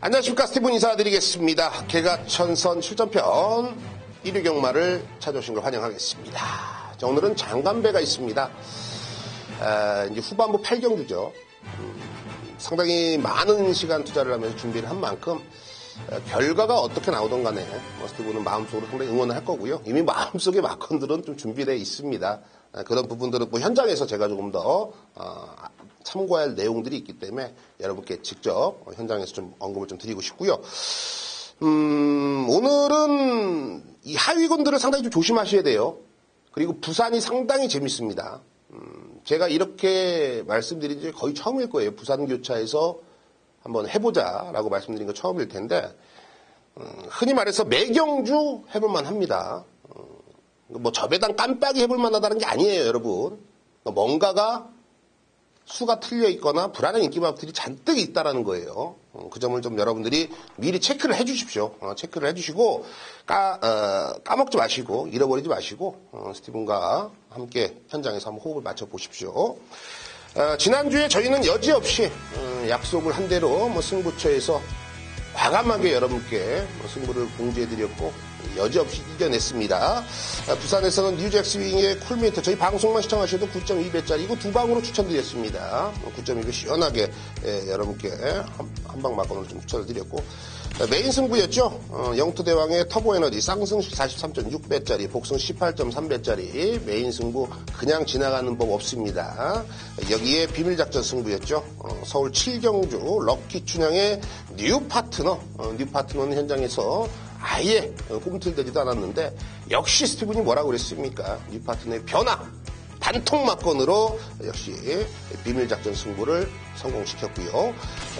안녕하십니까. 스티븐 인사드리겠습니다. 개가천선 실전편 1위 경마를 찾아오신 걸 환영하겠습니다. 자, 오늘은 장관배가 있습니다. 이제 후반부 8경주죠. 상당히 많은 시간 투자를 하면서 준비를 한 만큼 결과가 어떻게 나오든 간에 스티븐은 마음속으로 상당히 응원을 할 거고요. 이미 마음속에 마컨들은 좀 준비되어 있습니다. 그런 부분들은 뭐 현장에서 제가 조금 더 참고할 내용들이 있기 때문에 여러분께 직접 현장에서 좀 언급을 좀 드리고 싶고요. 오늘은 이 하위군들을 상당히 좀 조심하셔야 돼요. 그리고 부산이 상당히 재밌습니다. 제가 이렇게 말씀드린 지 거의 처음일 거예요. 부산 교차에서 한번 해보자라고 말씀드린 거 처음일 텐데, 흔히 말해서 매경주 해볼만 합니다. 뭐 저배당 깜빡이 해볼만 하다는 게 아니에요, 여러분. 뭔가가 수가 틀려 있거나 불안한 인기마법들이 잔뜩 있다라는 거예요. 그 점을 좀 여러분들이 미리 체크를 해주십시오. 체크를 해주시고 까먹지 마시고 잃어버리지 마시고 스티븐과 함께 현장에서 한번 호흡을 맞춰 보십시오. 지난주에 저희는 여지없이 약속을 한 대로 승부처에서 과감하게 여러분께 승부를 공지해드렸고 여지없이 이겨냈습니다. 부산에서는 뉴잭스윙의 쿨미터 저희 방송만 시청하셔도 9.2배짜리 이거 두 방으로 추천드렸습니다. 9.2배 시원하게 여러분께 한방 막건을 좀 추천을 드렸고, 메인 승부였죠. 영토대왕의 터보에너지 쌍승 43.6배짜리 복승 18.3배짜리 메인 승부 그냥 지나가는 법 없습니다. 여기에 비밀작전 승부였죠. 서울 7경주 럭키춘향의 뉴파트너는 현장에서 아예 꿈틀대지도 않았는데 역시 스티븐이 뭐라고 그랬습니까? 뉴파트너의 변화 단통 막건으로 역시 비밀작전 승부를 성공시켰고요.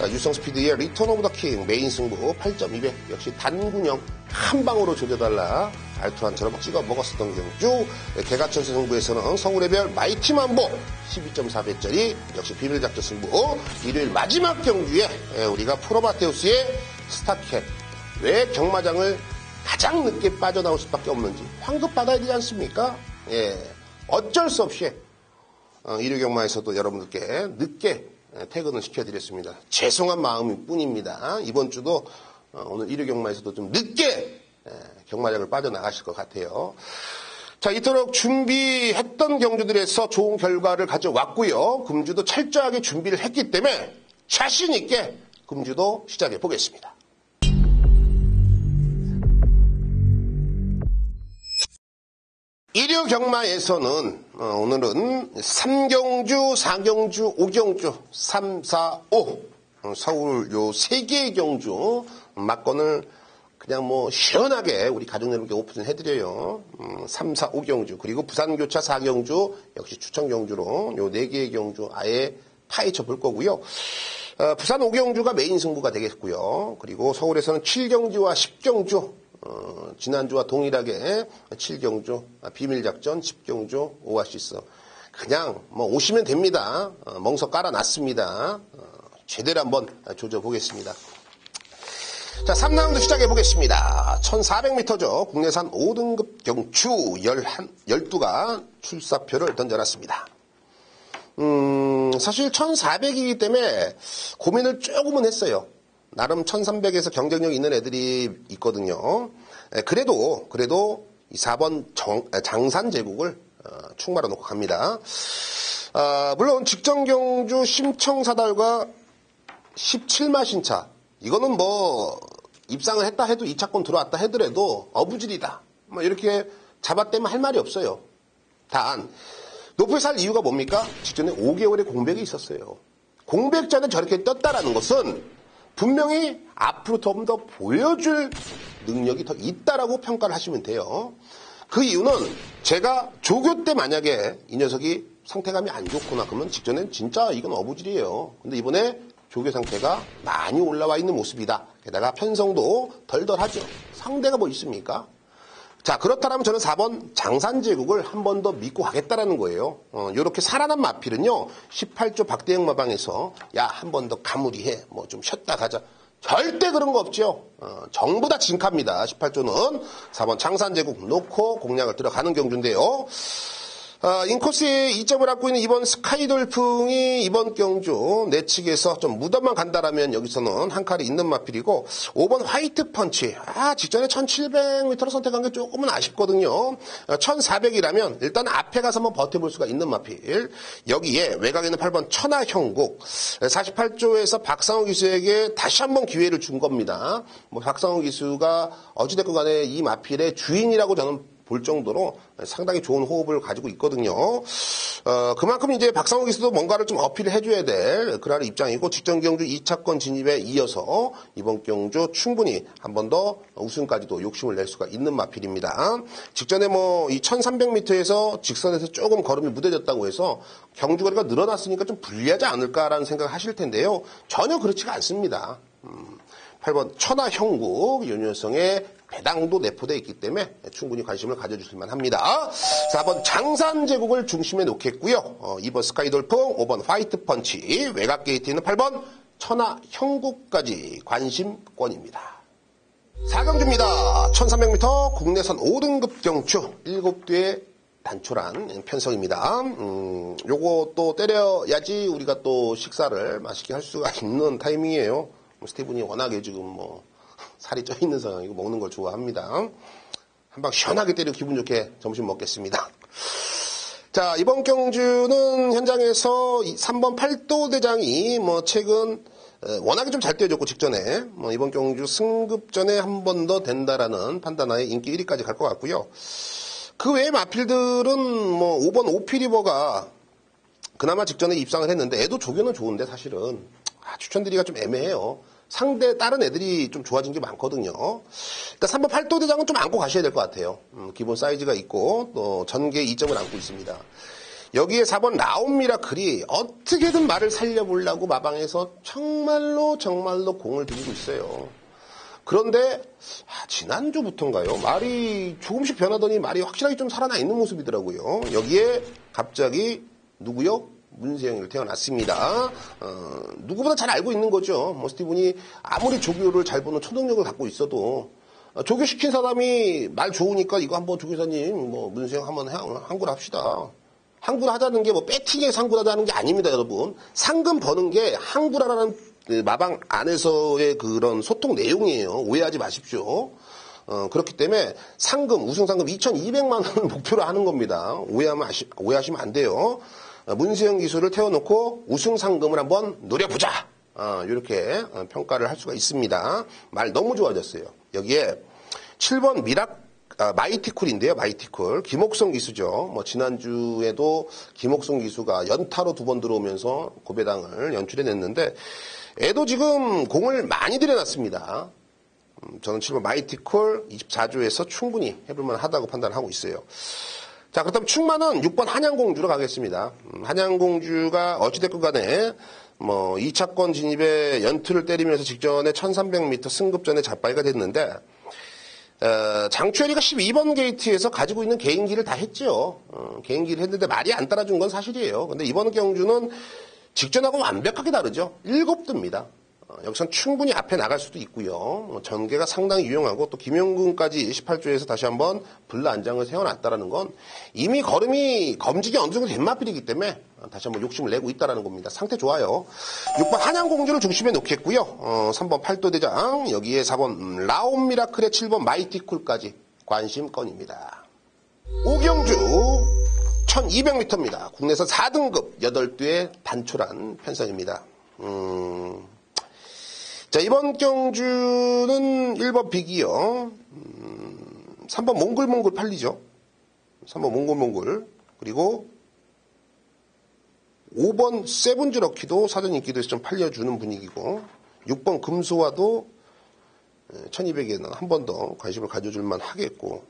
유성스피드의 리턴 오브 더 킹 메인 승부 8.2배 역시 단군형 한 방으로 조져달라 알토한처럼 찍어 먹었었던 경주. 개가천선 승부에서는 서울의별 마이티 만보 12.4배짜리 역시 비밀작전 승부. 일요일 마지막 경주에 우리가 프로바테우스의 스타캣 왜 경마장을 가장 늦게 빠져나올 수밖에 없는지 환급 받아야 되지 않습니까? 어쩔 수 없이 일요 경마에서도 여러분들께 늦게 퇴근을 시켜드렸습니다. 죄송한 마음일 뿐입니다. 이번 주도 오늘 일요 경마에서도 좀 늦게 경마장을 빠져나가실 것 같아요. 자, 이토록 준비했던 경주들에서 좋은 결과를 가져왔고요. 금주도 철저하게 준비를 했기 때문에 자신 있게 금주도 시작해 보겠습니다. 일요 경마에서는 오늘은 3경주, 4경주, 5경주, 3, 4, 5 서울 요 3개의 경주 막건을 그냥 뭐 시원하게 우리 가족 여러분께 오픈 해드려요. 3, 4, 5경주 그리고 부산교차 4경주 역시 추천경주로 요 4개의 경주 아예 파헤쳐 볼 거고요. 부산 5경주가 메인 승부가 되겠고요. 그리고 서울에서는 7경주와 10경주 지난주와 동일하게 7경주 비밀작전 10경주 오아시스 그냥 뭐 오시면 됩니다. 멍석 깔아놨습니다. 제대로 한번 조져보겠습니다. 자, 3라운드 시작해보겠습니다. 1400m죠. 국내산 5등급 경추 12가 출사표를 던져놨습니다. 사실 1400이기 때문에 고민을 조금은 했어요. 나름 1300에서 경쟁력 있는 애들이 있거든요. 그래도 이 4번 장산제국을 축 말아놓고 갑니다. 물론 직전경주 심청사달과 17마 신차 이거는 뭐 입상을 했다 해도 2차권 들어왔다 하더라도 어부질이다 뭐 이렇게 잡아떼면 할 말이 없어요. 단 높이 살 이유가 뭡니까? 직전에 5개월의 공백이 있었어요. 공백 전에 저렇게 떴다라는 것은 분명히 앞으로 좀 더 보여줄 능력이 더 있다라고 평가를 하시면 돼요. 그 이유는 제가 조교 때 만약에 이 녀석이 상태감이 안 좋구나 그러면 직전엔 진짜 이건 어부질이에요. 근데 이번에 조교 상태가 많이 올라와 있는 모습이다. 게다가 편성도 덜덜하죠. 상대가 뭐 있습니까? 자, 그렇다면 저는 4번 장산제국을 한 번 더 믿고 가겠다라는 거예요. 요렇게 살아난 마필은요, 18조 박대영 마방에서, 야, 한 번 더 가무리해. 뭐 좀 쉬었다 가자. 절대 그런 거 없죠. 전부 다 진카입니다. 18조는 4번 장산제국 놓고 공략을 들어가는 경주인데요. 인코스에 2점을 갖고 있는 이번 스카이돌풍이 이번 경주 내측에서 좀 무덤만 간다라면 여기서는 한 칼이 있는 마필이고 5번 화이트 펀치. 직전에 1700m로 선택한 게 조금은 아쉽거든요. 1400이라면 일단 앞에 가서 한번 버텨볼 수가 있는 마필. 여기에 외곽에는 8번 천하형국. 48조에서 박상우 기수에게 다시 한번 기회를 준 겁니다. 박상우 기수가 어찌됐건 간에 이 마필의 주인이라고 저는 볼 정도로 상당히 좋은 호흡을 가지고 있거든요. 그만큼 이제 박상우 기수도 뭔가를 좀 어필을 해줘야 될 그럴 입장이고 직전 경주 2차권 진입에 이어서 이번 경주 충분히 한 번 더 우승까지도 욕심을 낼 수가 있는 마필입니다. 직전에 이 1300m에서 직선에서 조금 걸음이 무뎌졌다고 해서 경주거리가 늘어났으니까 좀 불리하지 않을까라는 생각을 하실 텐데요. 전혀 그렇지가 않습니다. 8번 천하형국 윤효성의 배당도 내포되어 있기 때문에 충분히 관심을 가져주실만 합니다. 4번 장산제국을 중심에 놓겠고요. 2번 스카이돌풍, 5번 화이트 펀치, 외곽 게이트는 8번 천하형국까지 관심권입니다. 4경주입니다. 1300m 국내선 5등급 경주 7대의 단촐한 편성입니다. 요거 또 때려야지 우리가 또 식사를 맛있게 할 수가 있는 타이밍이에요. 스티븐이 워낙에 지금 살이 쪄 있는 상황이고 먹는 걸 좋아합니다. 한방 시원하게 때려 기분 좋게 점심 먹겠습니다. 자, 이번 경주는 현장에서 3번 팔도대장이 최근 워낙에 좀 잘 뛰어줬고 직전에 이번 경주 승급전에 한 번 더 된다라는 판단하에 인기 1위까지 갈 것 같고요. 그 외의 마필들은 5번 오피리버가 그나마 직전에 입상을 했는데 애도 조교는 좋은데 사실은 추천드리기가 좀 애매해요. 상대 다른 애들이 좀 좋아진 게 많거든요. 일단 3번 팔도대장은 좀 안고 가셔야 될 것 같아요. 기본 사이즈가 있고 또 전개 2점을 안고 있습니다. 여기에 4번 라온미라클이 어떻게든 말을 살려보려고 마방에서 정말로 공을 들이고 있어요. 그런데 지난주부터인가요? 말이 조금씩 변하더니 말이 확실하게 좀 살아나 있는 모습이더라고요. 여기에 갑자기 누구요? 문세영이 태어났습니다. 누구보다 잘 알고 있는 거죠. 스티븐이 아무리 조교를 잘 보는 초능력을 갖고 있어도 조교시킨 사람이 말 좋으니까 이거 한번 조교사님 문세영 한번 항구를 합시다. 항구를 하자는 게 배팅에서 항구를 하자는 게 아닙니다, 여러분. 상금 버는 게 항구라는 마방 안에서의 그런 소통 내용이에요. 오해하지 마십시오. 그렇기 때문에 우승 상금 2,200만 원을 목표로 하는 겁니다. 오해하시면 안 돼요. 문세영 기수를 태워놓고 우승 상금을 한번 노려보자. 이렇게 평가를 할 수가 있습니다. 말 너무 좋아졌어요. 여기에 7번 마이티쿨인데요. 마이티쿨. 김옥성 기수죠. 지난주에도 김옥성 기수가 연타로 2번 들어오면서 고배당을 연출해냈는데 애도 지금 공을 많이 들여놨습니다. 저는 7번 마이티쿨 24조에서 충분히 해볼만 하다고 판단하고 있어요. 자, 그렇다면 충만은 6번 한양공주로 가겠습니다. 한양공주가 어찌됐건 간에 2차권 진입에 연투를 때리면서 직전에 1300m 승급전에 잡바이가 됐는데 장추열이가 12번 게이트에서 가지고 있는 개인기를 다 했죠. 개인기를 했는데 말이 안 따라준 건 사실이에요. 근데 이번 경주는 직전하고 완벽하게 다르죠. 7대입니다. 여기선 충분히 앞에 나갈 수도 있고요. 전개가 상당히 유용하고 또 김영근까지 18조에서 다시 한번 불나안장을 세워놨다는 건 이미 걸음이 검직이 어느 정도 된 마필이기 때문에 다시 한번 욕심을 내고 있다는 겁니다. 상태 좋아요. 6번 한양공주를 중심에 놓겠고요. 3번 팔도대장, 여기에 4번 라온미라클의 7번 마이티쿨까지 관심권입니다. 오경주 1200m입니다. 국내에서 4등급 8대의 단촐한 편성입니다. 자, 이번 경주는 1번 빅이요. 3번 몽글몽글 팔리죠. 3번 몽글몽글. 그리고 5번 세븐즈 럭키도 사전 인기도에서 좀 팔려주는 분위기고 6번 금소와도 1200에는 한 번 더 관심을 가져줄만 하겠고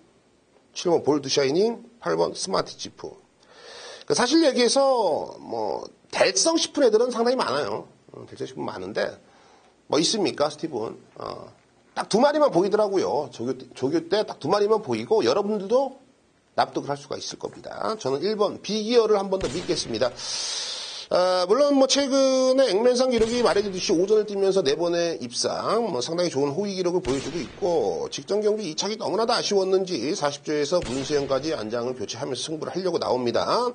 7번 볼드 샤이닝, 8번 스마트 지프. 사실 얘기해서 대성 싶은 애들은 상당히 많아요. 대성 싶은 많은데 있습니까, 스티븐? 딱 2마리만 보이더라고요. 조교 때 딱 2마리만 보이고 여러분들도 납득을 할 수가 있을 겁니다. 저는 1번 비기어를 한 번 더 믿겠습니다. 물론 뭐 최근에 앵맨상 기록이 말해주듯이 오전을 뛰면서 4번의 입상, 뭐 상당히 좋은 호위 기록을 보여주고 있고, 직전 경기 2착이 너무나도 아쉬웠는지 40조에서 문수영까지 안장을 교체하면서 승부를 하려고 나옵니다.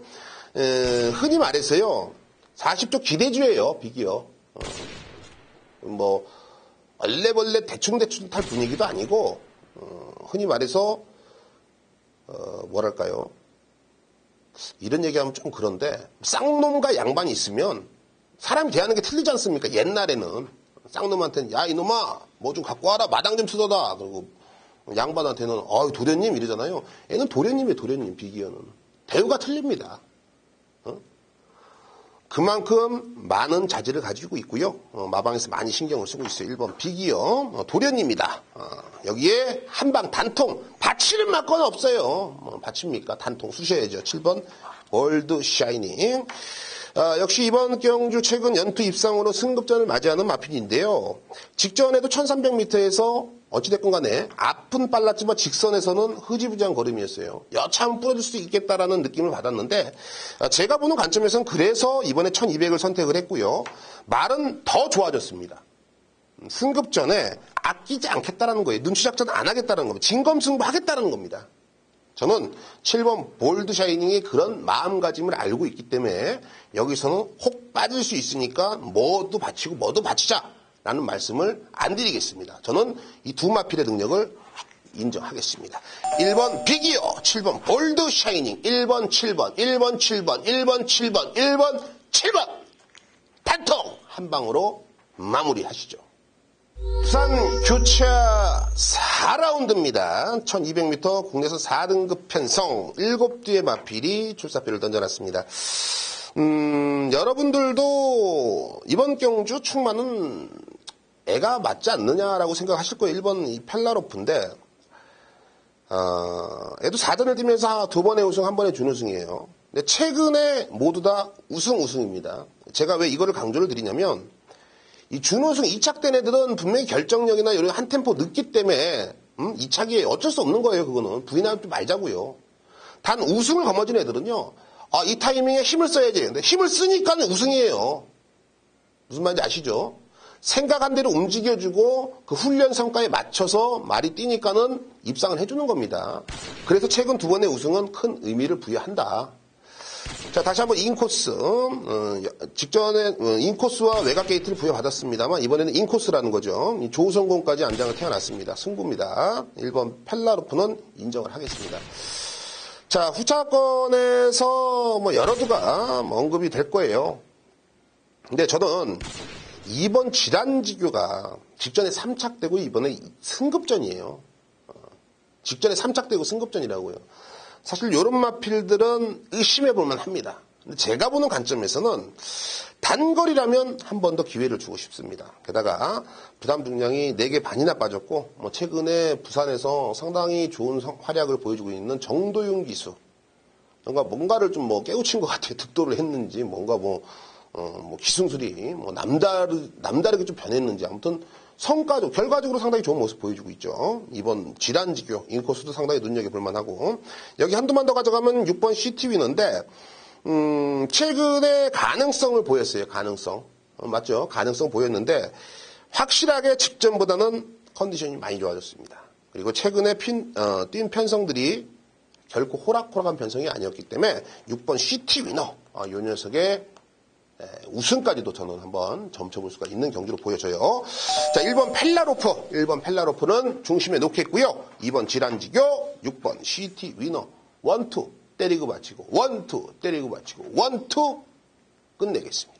흔히 말해서요, 40조 기대주예요, 빅이요. 뭐 얼레벌레 대충대충 탈 분위기도 아니고, 흔히 말해서 뭐랄까요, 이런 얘기하면 좀 그런데 쌍놈과 양반이 있으면 사람이 대하는 게 틀리지 않습니까? 옛날에는 쌍놈한테는 야 이놈아 뭐 좀 갖고 와라, 마당 좀 뜯어다. 그리고 양반한테는 도련님 이러잖아요. 얘는 도련님이에요. 도련님. 빅이어는 대우가 틀립니다. 그만큼 많은 자질을 가지고 있고요. 마방에서 많이 신경을 쓰고 있어요. 1번 빅이요. 도련입니다. 여기에 한방 단통. 받치는 맞거나 없어요. 받칩니까? 단통 쑤셔야죠. 7번 월드 샤이닝. 역시 이번 경주 최근 연투 입상으로 승급전을 맞이하는 마필인데요. 직전에도 1300m에서 어찌됐건 간에 앞은 빨랐지만 직선에서는 흐지부지한 걸음이었어요. 여차하면 부러질 수 있겠다라는 느낌을 받았는데, 제가 보는 관점에서는 그래서 이번에 1200을 선택을 했고요. 말은 더 좋아졌습니다. 승급전에 아끼지 않겠다라는 거예요. 눈치작전 안 하겠다는 겁니다. 진검승부 하겠다는 겁니다. 저는 7번 볼드 샤이닝의 그런 마음가짐을 알고 있기 때문에 여기서는 혹 빠질 수 있으니까 뭐도 바치고 뭐도 바치자라는 말씀을 안 드리겠습니다. 저는 이 두 마필의 능력을 인정하겠습니다. 1번 빅이요, 7번 볼드 샤이닝, 1번 7번, 1번 7번, 1번 7번, 1번 7번 단통 한 방으로 마무리하시죠. 부산 교차 4라운드입니다. 1200m 국내에서 4등급 편성 7뒤의 마필이 출사표를 던져놨습니다. 여러분들도 이번 경주 충만은 애가 맞지 않느냐라고 생각하실 거예요. 1번 이 펠라로프인데, 애도 4전을 뛰면서 2번의 우승, 1번의 준우승이에요. 근데 최근에 모두 다 우승입니다. 제가 왜 이거를 강조를 드리냐면, 이 준우승 2착 된 애들은 분명히 결정력이나 이런 한 템포 늦기 때문에 2착이 어쩔 수 없는 거예요. 그거는 부인하지 말자고요. 단 우승을 거머쥔 애들은요, 이 타이밍에 힘을 써야지. 근데 힘을 쓰니까 우승이에요. 무슨 말인지 아시죠? 생각한 대로 움직여주고 그 훈련 성과에 맞춰서 말이 뛰니까는 입상을 해주는 겁니다. 그래서 최근 2번의 우승은 큰 의미를 부여한다. 자, 다시 한번 인코스. 직전에 인코스와 외곽 게이트를 부여받았습니다만 이번에는 인코스라는 거죠. 조성공까지 안장을 태어났습니다. 승부입니다. 1번 펠라로프는 인정을 하겠습니다. 자, 후차권에서 여러 두가 언급이 될 거예요. 근데 저는 2번 질환지교가 직전에 3착되고 이번에 승급전이에요. 직전에 3착되고 승급전이라고요. 사실 이런 마필들은 의심해 볼만 합니다. 근데 제가 보는 관점에서는 단거리라면 한 번 더 기회를 주고 싶습니다. 게다가 부담 중량이 4개 반이나 빠졌고, 최근에 부산에서 상당히 좋은 활약을 보여주고 있는 정도윤 기수. 뭔가를 좀 깨우친 것 같아요. 득도를 했는지, 뭔가 기승술이 남다르게 좀 변했는지, 아무튼 결과적으로 상당히 좋은 모습 보여주고 있죠. 이번 질환지교, 인코스도 상당히 눈여겨볼 만하고, 여기 한두만 더 가져가면 6번 시티 위너인데, 최근에 가능성을 보였어요. 가능성. 맞죠? 가능성 보였는데, 확실하게 직전보다는 컨디션이 많이 좋아졌습니다. 그리고 최근에 뛴 편성들이 결코 호락호락한 편성이 아니었기 때문에 6번 시티 위너, 이 녀석의 우승까지도 저는 한번 점쳐볼 수가 있는 경기로 보여져요. 자, 1번 펠라로프. 1번 펠라로프는 중심에 놓겠고요. 2번 질환지교, 6번 시티 위너. 1, 2 때리고 마치고, 1, 2 때리고 마치고, 1, 2 끝내겠습니다.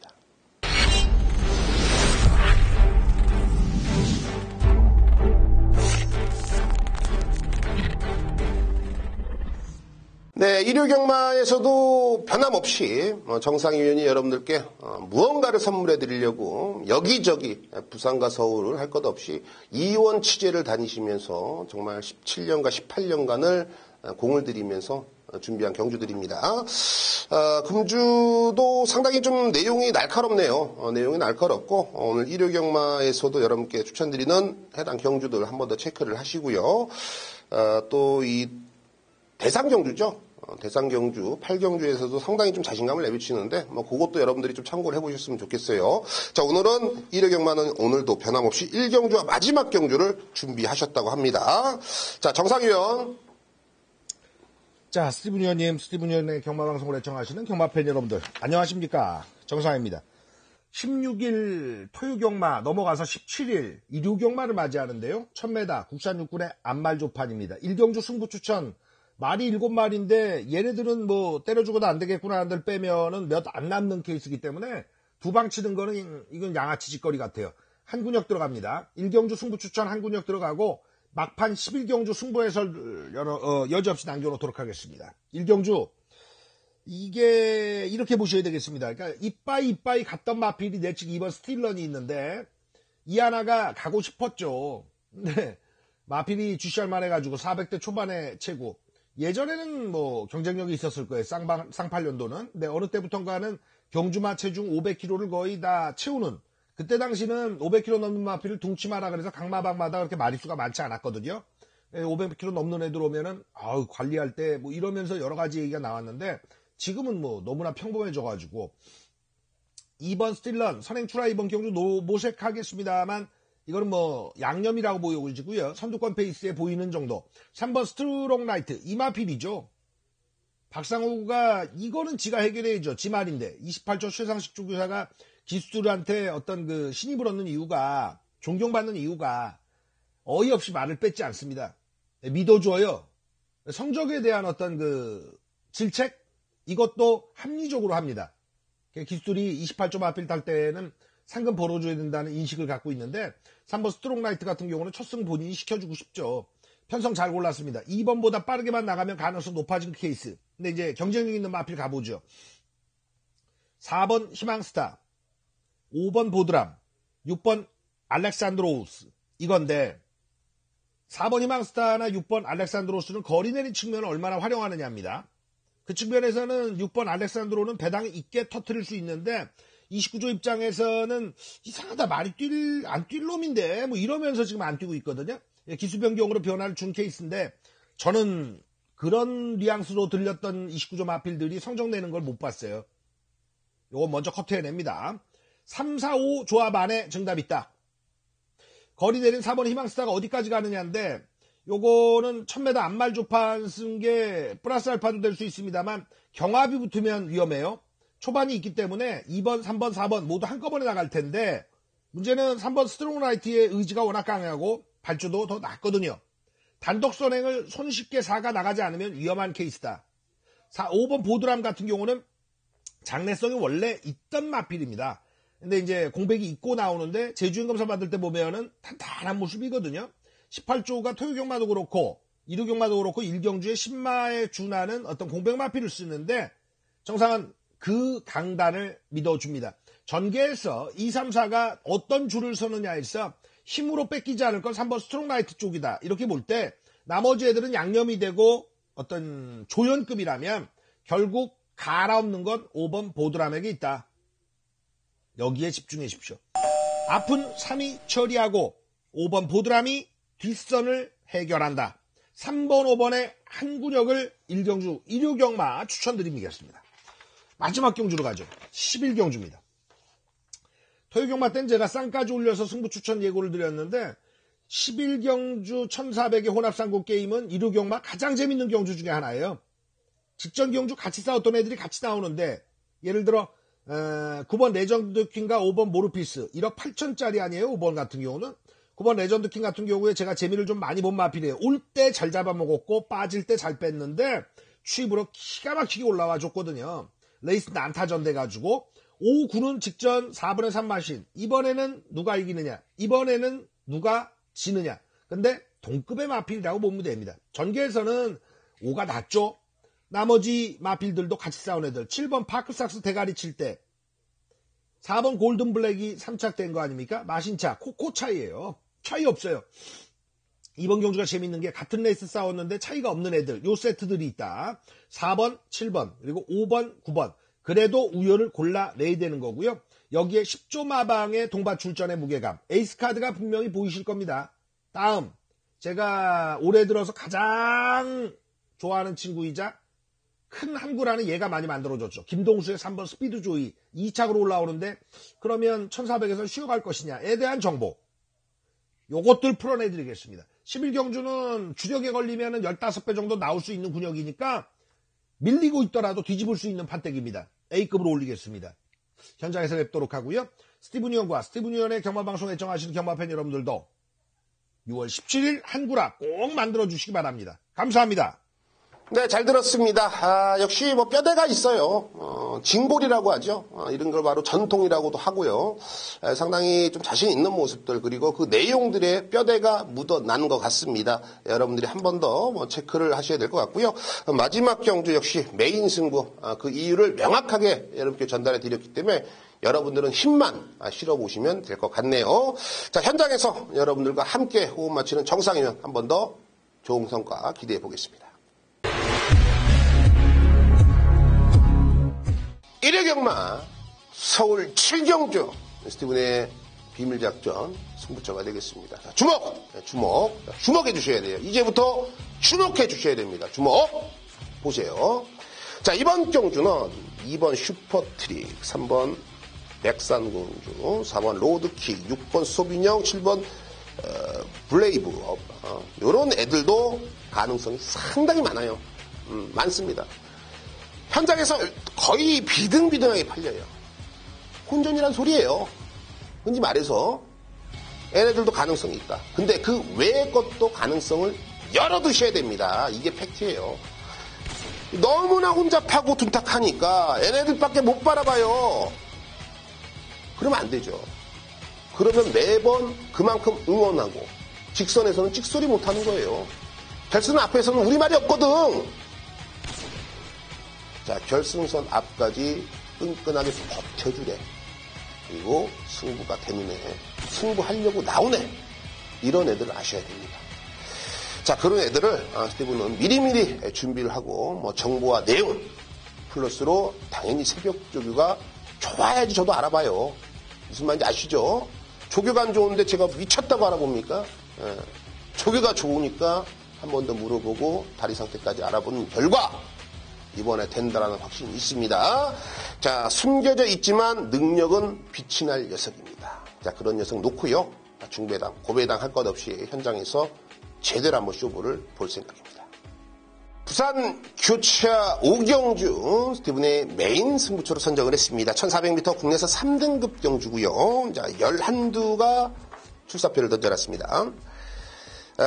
네, 일요경마에서도 변함없이 정상위원이 여러분들께 무언가를 선물해 드리려고 여기저기 부산과 서울을 할 것 없이 이원 취재를 다니시면서 정말 17년과 18년간을 공을 들이면서 준비한 경주들입니다. 금주도 상당히 좀 내용이 날카롭네요. 내용이 날카롭고 오늘 일요경마에서도 여러분께 추천드리는 해당 경주들 한 번 더 체크를 하시고요. 또 이 대상 경주죠. 대상경주, 8경주에서도 상당히 좀 자신감을 내비치는데 뭐 그것도 여러분들이 좀 참고를 해보셨으면 좋겠어요. 자, 오늘은 1회 경마는 오늘도 변함없이 1경주와 마지막 경주를 준비하셨다고 합니다. 자, 정상위원. 자, 스티븐 의원님, 스티븐 의원의 경마방송을 애청하시는 경마팬 여러분들, 안녕하십니까. 정상입니다. 16일 토요경마 넘어가서 17일 일요경마를 맞이하는데요. 1000m 국산 육군의 안말조판입니다. 1경주 승부 추천, 말이 7마리인데 얘네들은 뭐 때려주고도 안 되겠구나 한들 빼면은 몇 안 남는 케이스이기 때문에 두 방 치는 거는 이건 양아치 짓거리 같아요. 한 군역 들어갑니다. 1경주 승부 추천 한 군역 들어가고 막판 11경주 승부 해설 여지없이 남겨놓도록 하겠습니다. 1경주 이게 이렇게 보셔야 되겠습니다. 그러니까 이빠이 갔던 마필이 내측 2번 스틸런이 있는데 이 하나가 가고 싶었죠. 근데 마필이 GCR만 해가지고 400대 초반에 채고 예전에는 뭐 경쟁력이 있었을 거예요. 쌍팔년도는. 근데 어느 때부턴가는 경주마 체중 500kg를 거의 다 채우는, 그때 당시는 500kg 넘는 마필을 둥치마라 그래서 각마방마다 그렇게 마리수가 많지 않았거든요. 500kg 넘는 애들 오면은 관리할 때 뭐 이러면서 여러 가지 얘기가 나왔는데 지금은 뭐 너무나 평범해져가지고 2번 스틸런 선행 출하 2번 경주 모색하겠습니다만 이거는 뭐 양념이라고 보여지고요. 선두권 페이스에 보이는 정도. 3번 스트롱 라이트 이마필이죠. 박상우가 이거는 지가 해결해야죠. 지 말인데 28초 최상식 조교사가 기수들한테 어떤 그 신입을 얻는 이유가, 존경받는 이유가 어이없이 말을 뺏지 않습니다. 믿어줘요. 성적에 대한 어떤 그 질책 이것도 합리적으로 합니다. 기수들이 28조 마필 탈 때는 상금 벌어줘야 된다는 인식을 갖고 있는데 3번 스트롱 라이트 같은 경우는 첫 승 본인이 시켜주고 싶죠. 편성 잘 골랐습니다. 2번보다 빠르게만 나가면 가능성 높아진 케이스. 근데 이제 경쟁력 있는 마필 가보죠. 4번 희망스타, 5번 보드람, 6번 알렉산드로우스 이건데 4번 희망스타나 6번 알렉산드로우스는 거리 내린 측면을 얼마나 활용하느냐입니다. 그 측면에서는 6번 알렉산드로는 배당이 있게 터트릴 수 있는데 29조 입장에서는 이상하다, 말이 안 뛸 놈인데 뭐 이러면서 지금 안 뛰고 있거든요. 기수 변경으로 변화를 준 케이스인데 저는 그런 뉘앙스로 들렸던 29조 마필들이 성적 내는 걸 못 봤어요. 요거 먼저 커트해냅니다. 3, 4, 5 조합 안에 정답 있다. 거리 내린 4번 희망스타가 어디까지 가느냐인데 요거는 1000m 안말조판 쓴 게 플러스 알파도 될 수 있습니다만 경합이 붙으면 위험해요. 초반이 있기 때문에 2번, 3번, 4번 모두 한꺼번에 나갈 텐데 문제는 3번 스트롱 라이트의 의지가 워낙 강하고 발주도 더 낮거든요. 단독 선행을 손쉽게 4가 나가지 않으면 위험한 케이스다. 5번 보드람 같은 경우는 장래성이 원래 있던 마필입니다. 근데 이제 공백이 있고 나오는데 제주행 검사 받을 때 보면은 탄탄한 모습이거든요. 18조가 토요경마도 그렇고 일요경마도 그렇고 1경주에 10마에 준하는 어떤 공백 마필을 쓰는데 정상은 그 강단을 믿어줍니다. 전개에서 2, 3, 4가 어떤 줄을 서느냐에서 힘으로 뺏기지 않을 건 3번 스트롱 라이트 쪽이다. 이렇게 볼 때 나머지 애들은 양념이 되고 어떤 조연급이라면 결국 갈아엎는 건 5번 보드람에게 있다. 여기에 집중해 주십시오. 아픈 3위 처리하고 5번 보드람이 뒷선을 해결한다. 3번, 5번의 한 구력을 1경주 일요경마 추천드리겠습니다. 마지막 경주로 가죠. 11경주입니다. 토요경마 때는 제가 쌍까지 올려서 승부 추천 예고를 드렸는데 11경주 1400의 혼합상국 게임은 일요경마 가장 재밌는 경주 중에 하나예요. 직전 경주 같이 싸웠던 애들이 같이 나오는데 예를 들어 9번 레전드 킹과 5번 모르피스 1억 8천짜리 아니에요. 5번 같은 경우는 9번 레전드 킹 같은 경우에 제가 재미를 좀 많이 본 마필이에요. 올 때 잘 잡아먹었고 빠질 때 잘 뺐는데 취입으로 기가 막히게 올라와 줬거든요. 레이스 난타전 돼가지고 5, 9는 직전 4분의 3 마신. 이번에는 누가 이기느냐, 이번에는 누가 지느냐. 근데 동급의 마필이라고 보면 됩니다. 전개에서는 5가 낫죠. 나머지 마필들도 같이 싸운 애들. 7번 파크삭스 대가리 칠 때 4번 골든블랙이 3착된 거 아닙니까? 마신차 코코 차이예요. 차이 없어요. 이번 경주가 재밌는 게 같은 레이스 싸웠는데 차이가 없는 애들, 요 세트들이 있다. 4번, 7번, 그리고 5번, 9번. 그래도 우열을 골라내야 되는 거고요. 여기에 10조 마방의 동반 출전의 무게감, 에이스 카드가 분명히 보이실 겁니다. 다음, 제가 올해 들어서 가장 좋아하는 친구이자 큰 항구라는 얘가 많이 만들어줬죠. 김동수의 3번 스피드 조이 2착으로 올라오는데 그러면 1400에서 쉬어갈 것이냐에 대한 정보. 요것들 풀어내드리겠습니다. 11경주는 주력에 걸리면 15배 정도 나올 수 있는 군역이니까 밀리고 있더라도 뒤집을 수 있는 판때기입니다. A급으로 올리겠습니다. 현장에서 뵙도록 하고요. 스티븐 유언과 스티븐 유언의 경마방송 애청하시는 경마팬 여러분들도 6월 17일 한구라 꼭 만들어주시기 바랍니다. 감사합니다. 네, 잘 들었습니다. 역시 뭐 뼈대가 있어요. 징골이라고 하죠. 이런 걸 바로 전통이라고도 하고요. 상당히 좀 자신 있는 모습들 그리고 그 내용들의 뼈대가 묻어나는 것 같습니다. 여러분들이 한 번 더 뭐 체크를 하셔야 될 것 같고요. 마지막 경주 역시 메인 승부 그 이유를 명확하게 여러분께 전달해 드렸기 때문에 여러분들은 힘만 실어보시면 될 것 같네요. 자, 현장에서 여러분들과 함께 호흡 맞추는 정상이면 한 번 더 좋은 성과 기대해 보겠습니다. 1회 경마 서울 7경주 스티븐의 비밀작전 승부처가 되겠습니다. 자, 주목해 주셔야 돼요. 이제부터 주목해 주셔야 됩니다. 주목 보세요. 자, 이번 경주는 2번 슈퍼트릭, 3번 백산공주, 4번 로드킥, 6번 소비뇽, 7번 블레이브 이런 애들도 가능성이 상당히 많아요. 많습니다. 현장에서 거의 비등비등하게 팔려요. 혼전이란 소리예요. 흔히 말해서 얘네들도 가능성이 있다. 근데 그 외의 것도 가능성을 열어두셔야 됩니다. 이게 팩트예요. 너무나 혼잡하고 둔탁하니까 얘네들밖에 못 바라봐요. 그러면 안 되죠. 그러면 매번 그만큼 응원하고 직선에서는 찍소리 못하는 거예요. 결승선 앞에서는 우리말이 없거든. 자, 결승선 앞까지 끈끈하게 버텨주래. 그리고 승부가 되는 애, 승부하려고 나온 애, 이런 애들을 아셔야 됩니다. 자, 그런 애들을 스티븐은 미리미리 준비를 하고 뭐 정보와 내용 플러스로 당연히 새벽 조교가 좋아야지 저도 알아봐요. 무슨 말인지 아시죠? 조교가 안 좋은데 제가 미쳤다고 알아봅니까? 예. 조교가 좋으니까 한 번 더 물어보고 다리 상태까지 알아보는 결과 이번에 된다라는 확신이 있습니다. 자, 숨겨져 있지만 능력은 빛이 날 녀석입니다. 자, 그런 녀석 놓고요. 중배당, 고배당 할 것 없이 현장에서 제대로 한번 쇼부를 볼 생각입니다. 부산 교차 5경주 스티븐의 메인 승부처로 선정을 했습니다. 1400m 국내에서 3등급 경주고요. 자, 11두가 출사표를 던져놨습니다.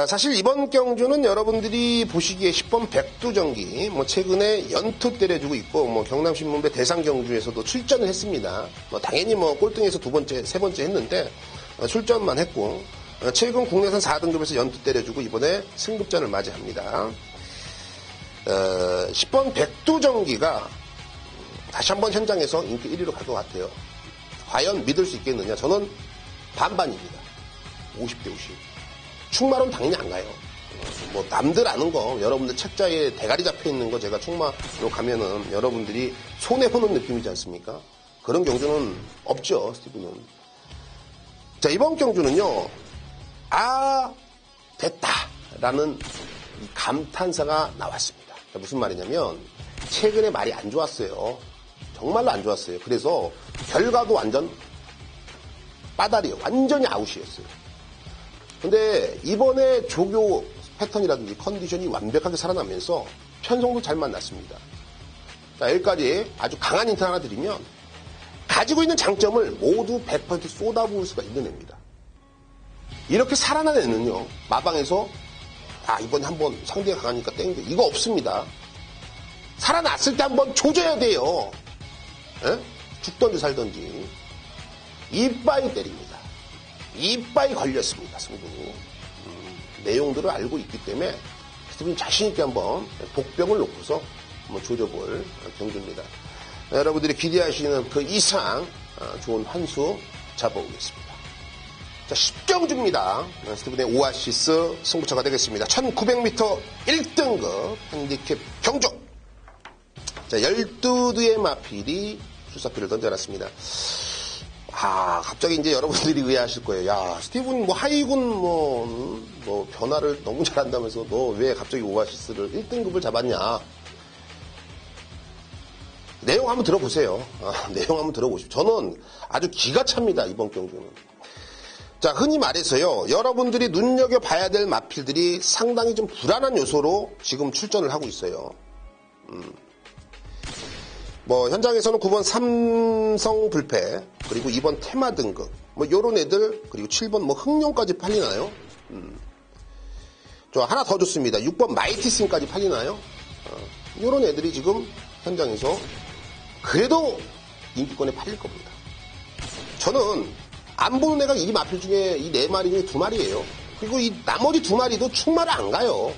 사실 이번 경주는 여러분들이 보시기에 10번 백두전기, 뭐 최근에 연투 때려주고 있고, 뭐 경남신문배 대상경주에서도 출전을 했습니다. 뭐 당연히 뭐 꼴등에서 두 번째, 세 번째 했는데 출전만 했고, 최근 국내선 4등급에서 연투 때려주고 이번에 승급전을 맞이합니다. 10번 백두전기가 다시 한번 현장에서 인기 1위로 갈 것 같아요. 과연 믿을 수 있겠느냐? 저는 반반입니다. 50대 50. 충마로는 당연히 안 가요. 뭐 남들 아는 거, 여러분들 책자에 대가리 잡혀 있는 거 제가 충마로 가면은 여러분들이 손해보는 느낌이지 않습니까? 그런 경주는 없죠, 스티븐은. 자, 이번 경주는요, 됐다라는 감탄사가 나왔습니다. 무슨 말이냐면 최근에 말이 안 좋았어요. 정말로 안 좋았어요. 그래서 결과도 완전 빠다리예요. 완전히 아웃이었어요. 근데 이번에 조교 패턴이라든지 컨디션이 완벽하게 살아나면서 편성도 잘 만났습니다. 자, 여기까지 아주 강한 힌트 하나 드리면 가지고 있는 장점을 모두 100% 쏟아부을 수가 있는 애입니다. 이렇게 살아난 애는요, 마방에서 이번에 한번 상대가 강하니까 땡겨. 이거 없습니다. 살아났을 때 한번 조져야 돼요. 에? 죽던지 살던지. 이빠이 때립니다. 이빠이 걸렸습니다, 승부는. 내용들을 알고 있기 때문에 스티븐 자신있게 한번 복병을 놓고서 한번 조져볼 경주입니다. 여러분들이 기대하시는 그 이상 좋은 환수 잡아오겠습니다. 자, 10경주입니다. 스티븐의 오아시스 승부처가 되겠습니다. 1900m 1등급 핸디캡 경주. 자, 12두의 마필이 출사표를 던져놨습니다. 갑자기 이제 여러분들이 의아하실 거예요. 야, 스티븐 뭐 하이군 뭐 변화를 너무 잘한다면서 너 왜 갑자기 오아시스를 1등급을 잡았냐. 내용 한번 들어보세요. 내용 한번 들어보십시오. 저는 아주 기가 찹니다, 이번 경기는. 자, 흔히 말해서요, 여러분들이 눈여겨봐야 될 마필들이 상당히 좀 불안한 요소로 지금 출전을 하고 있어요. 뭐, 현장에서는 9번 삼성 불패, 그리고 2번 테마 등급, 뭐, 요런 애들, 그리고 7번 뭐, 흥룡까지 팔리나요? 저 하나 더 줬습니다. 6번 마이티슨까지 팔리나요? 요런 애들이 지금 현장에서 그래도 인기권에 팔릴 겁니다. 저는 안 보는 애가 이 마필 중에 이 4마리 중에 2마리예요. 그리고 이 나머지 2마리도 충마를 안 가요.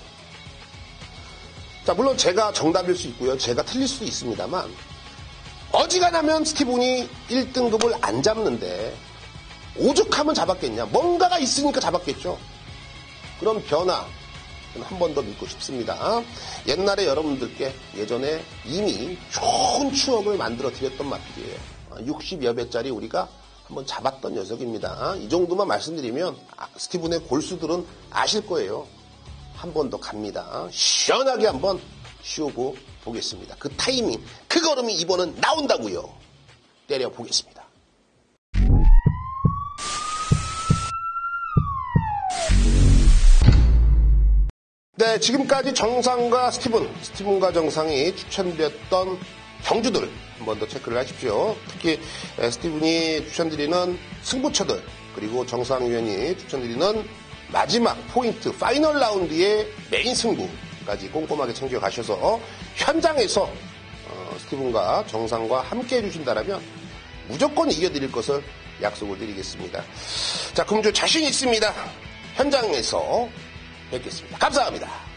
자, 물론 제가 정답일 수 있고요. 제가 틀릴 수도 있습니다만 어지간하면 스티븐이 1등급을 안 잡는데 오죽하면 잡았겠냐. 뭔가가 있으니까 잡았겠죠. 그런 변화 한 번 더 믿고 싶습니다. 옛날에 여러분들께 예전에 이미 좋은 추억을 만들어 드렸던 마필이에요. 60여 배짜리 우리가 한번 잡았던 녀석입니다. 이 정도만 말씀드리면 스티븐의 골수들은 아실 거예요. 한 번 더 갑니다. 시원하게 한번 쉬우고 보겠습니다. 그 타이밍, 그 걸음이 이번은 나온다고요. 때려보겠습니다. 네, 지금까지 정상과 스티븐과 정상이 추천드렸던 경주들 한 번 더 체크를 하십시오. 특히 스티븐이 추천드리는 승부처들, 그리고 정상위원이 추천드리는 마지막 포인트, 파이널 라운드의 메인 승부까지 꼼꼼하게 챙겨가셔서 현장에서 스티븐과 정상과 함께 해주신다면 무조건 이겨드릴 것을 약속을 드리겠습니다. 자, 금주 자신 있습니다. 현장에서 뵙겠습니다. 감사합니다.